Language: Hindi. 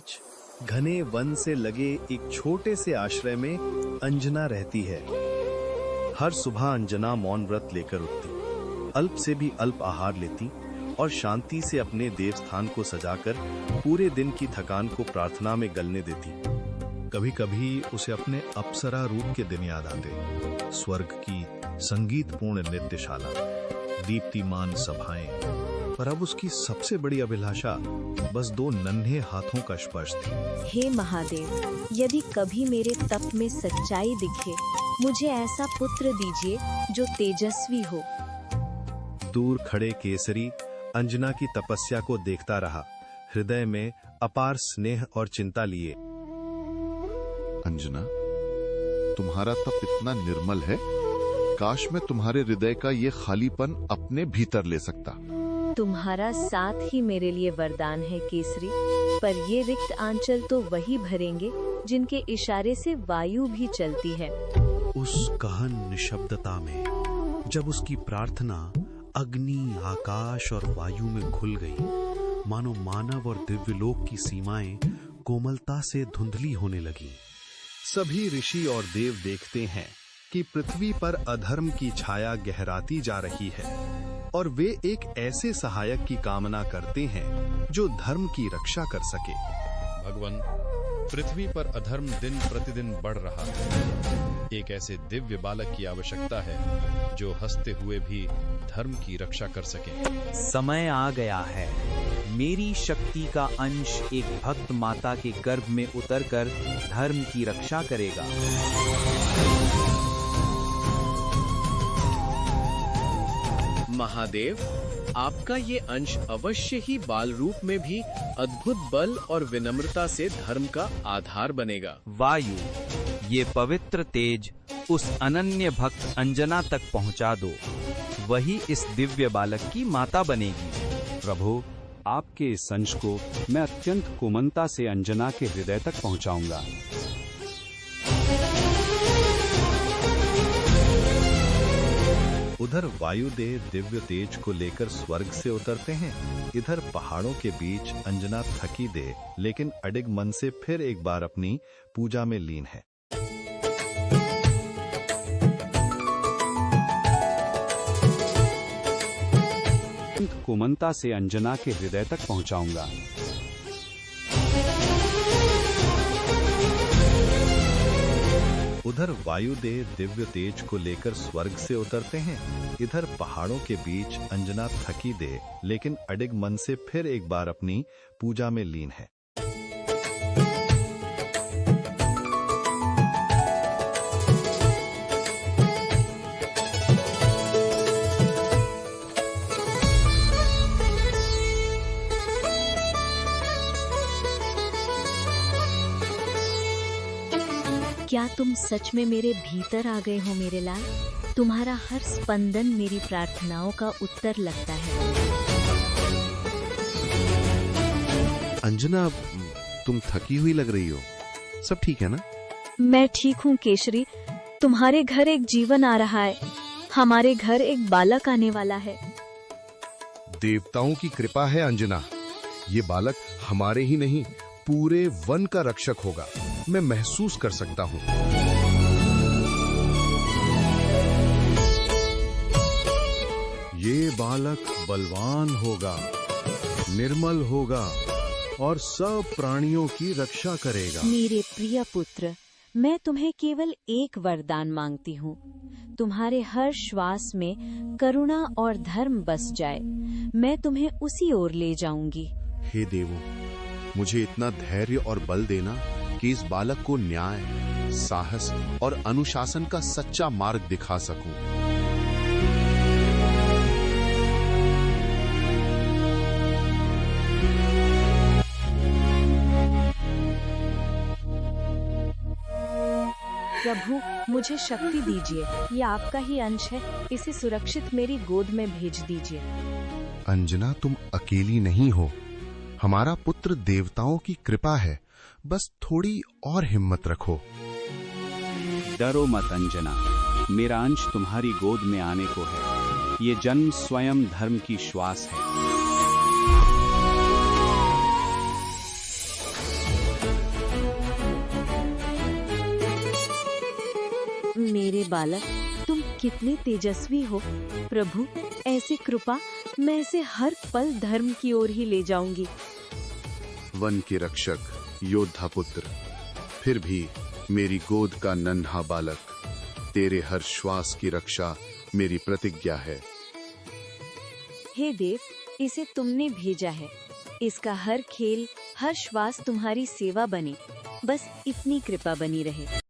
बीच घने वन से लगे एक छोटे से आश्रय में अंजना रहती है। हर सुबह अंजना मौन व्रत लेकर उठती, अल्प से भी अल्प आहार लेती और शांति से अपने देवस्थान को सजाकर पूरे दिन की थकान को प्रार्थना में गलने देती। कभी कभी उसे अपने अप्सरा रूप के दिन याद आते, स्वर्ग की संगीतपूर्ण नृत्यशाला, दीप्तिमान सभाएं, पर अब उसकी सबसे बड़ी अभिलाषा बस 2 नन्हे हाथों का स्पर्श थी। हे महादेव, यदि कभी मेरे तप में सच्चाई दिखे, मुझे ऐसा पुत्र दीजिए जो तेजस्वी हो। दूर खड़े केसरी अंजना की तपस्या को देखता रहा, हृदय में अपार स्नेह और चिंता लिए। अंजना, तुम्हारा तप इतना निर्मल है, काश मैं तुम्हारे हृदय का ये खालीपन अपने भीतर ले सकता। तुम्हारा साथ ही मेरे लिए वरदान है केसरी, पर ये रिक्त आंचल तो वही भरेंगे जिनके इशारे से वायु भी चलती है। उस गहन निशब्दता में जब उसकी प्रार्थना अग्नि, आकाश और वायु में घुल गई, मानो मानव और दिव्यलोक की सीमाएं कोमलता से धुंधली होने लगी। सभी ऋषि और देव देखते हैं कि पृथ्वी पर अधर्म की छाया गहराती जा रही है और वे एक ऐसे सहायक की कामना करते हैं जो धर्म की रक्षा कर सके। भगवान, पृथ्वी पर अधर्म दिन प्रतिदिन बढ़ रहा है। एक ऐसे दिव्य बालक की आवश्यकता है जो हंसते हुए भी धर्म की रक्षा कर सके। समय आ गया है। मेरी शक्ति का अंश एक भक्त माता के गर्भ में उतरकर धर्म की रक्षा करेगा। महादेव, आपका ये अंश अवश्य ही बाल रूप में भी अद्भुत बल और विनम्रता से धर्म का आधार बनेगा। वायु, ये पवित्र तेज उस अनन्य भक्त अंजना तक पहुंचा दो, वही इस दिव्य बालक की माता बनेगी। प्रभु, आपके इस अंश को मैं अत्यंत कोमलता से अंजना के हृदय तक पहुंचाऊंगा। उधर वायुदेव दिव्य तेज को लेकर स्वर्ग से उतरते हैं, इधर पहाड़ों के बीच अंजना थकी दे लेकिन अडिग मन से फिर एक बार अपनी पूजा में लीन है। कोमलता से अंजना के हृदय तक पहुंचाऊंगा। उधर वायुदेव दिव्य तेज को लेकर स्वर्ग से उतरते हैं, इधर पहाड़ों के बीच अंजना थकी दे लेकिन अडिग मन से फिर एक बार अपनी पूजा में लीन है। क्या तुम सच में मेरे भीतर आ गए हो मेरे लाल? तुम्हारा हर स्पंदन मेरी प्रार्थनाओं का उत्तर लगता है। अंजना, तुम थकी हुई लग रही हो, सब ठीक है ना? मैं ठीक हूँ केशरी, तुम्हारे घर एक जीवन आ रहा है, हमारे घर एक बालक आने वाला है। देवताओं की कृपा है अंजना, ये बालक हमारे ही नहीं पूरे वन का रक्षक होगा, मैं महसूस कर सकता हूँ। ये बालक बलवान होगा, निर्मल होगा और सब प्राणियों की रक्षा करेगा। मेरे प्रिय पुत्र, मैं तुम्हें केवल एक वरदान मांगती हूँ, तुम्हारे हर श्वास में करुणा और धर्म बस जाए, मैं तुम्हें उसी ओर ले जाऊंगी। हे देवों, मुझे इतना धैर्य और बल देना कि इस बालक को न्याय, साहस और अनुशासन का सच्चा मार्ग दिखा सकूं। प्रभु, मुझे शक्ति दीजिए, ये आपका ही अंश है, इसे सुरक्षित मेरी गोद में भेज दीजिए। अंजना, तुम अकेली नहीं हो, हमारा पुत्र देवताओं की कृपा है, बस थोड़ी और हिम्मत रखो। डरो मत अंजना, मेरा अंश तुम्हारी गोद में आने को है, ये जन्म स्वयं धर्म की श्वास है। मेरे बालक, तुम कितने तेजस्वी हो। प्रभु, ऐसी कृपा, मैं इसे हर पल धर्म की ओर ही ले जाऊंगी। वन के रक्षक, योद्धा पुत्र, फिर भी मेरी गोद का नन्हा बालक, तेरे हर श्वास की रक्षा मेरी प्रतिज्ञा है। हे देव, इसे तुमने भेजा है। इसका हर खेल, हर श्वास तुम्हारी सेवा बने। बस इतनी कृपा बनी रहे।